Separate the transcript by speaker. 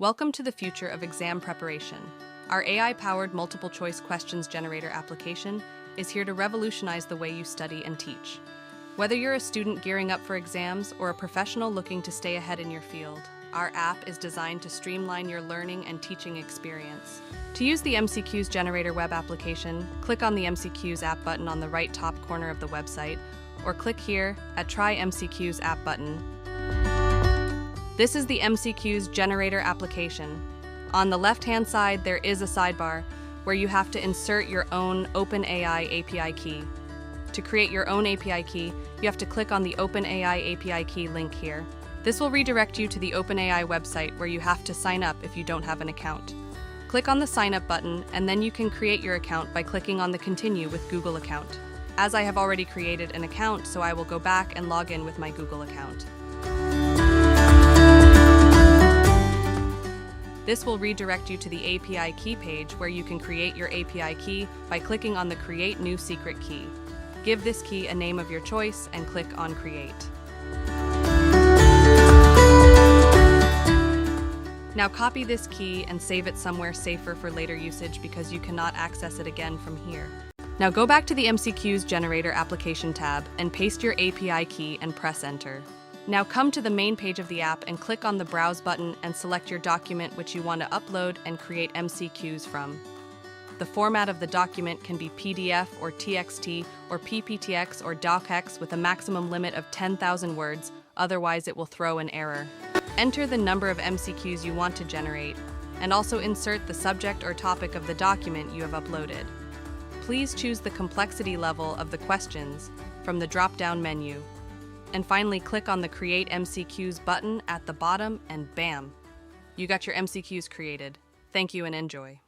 Speaker 1: Welcome to the future of exam preparation. Our AI-powered multiple-choice questions generator application is here to revolutionize the way you study and teach. Whether you're a student gearing up for exams or a professional looking to stay ahead in your field, our app is designed to streamline your learning and teaching experience. To use the MCQs generator web application, click on the MCQs app button on the right top corner of the website, or click here at Try MCQs app button. This is the MCQs generator application. On the left-hand side, there is a sidebar where you have to insert your own OpenAI API key. To create your own API key, you have to click on the OpenAI API key link here. This will redirect you to the OpenAI website where you have to sign up if you don't have an account. Click on the Sign Up button, and then you can create your account by clicking on the Continue with Google account. As I have already created an account, so I will go back and log in with my Google account. This will redirect you to the API key page where you can create your API key by clicking on the Create New Secret Key. Give this key a name of your choice and click on Create. Now copy this key and save it somewhere safer for later usage because you cannot access it again from here. Now go back to the MCQs Generator application tab and paste your API key and press Enter. Now come to the main page of the app and click on the Browse button and select your document which you want to upload and create MCQs from. The format of the document can be PDF or TXT or PPTX or DocX with a maximum limit of 10,000 words, otherwise it will throw an error. Enter the number of MCQs you want to generate, and also insert the subject or topic of the document you have uploaded. Please choose the complexity level of the questions from the drop-down menu. And finally, click on the Create MCQs button at the bottom and bam! You got your MCQs created. Thank you and enjoy.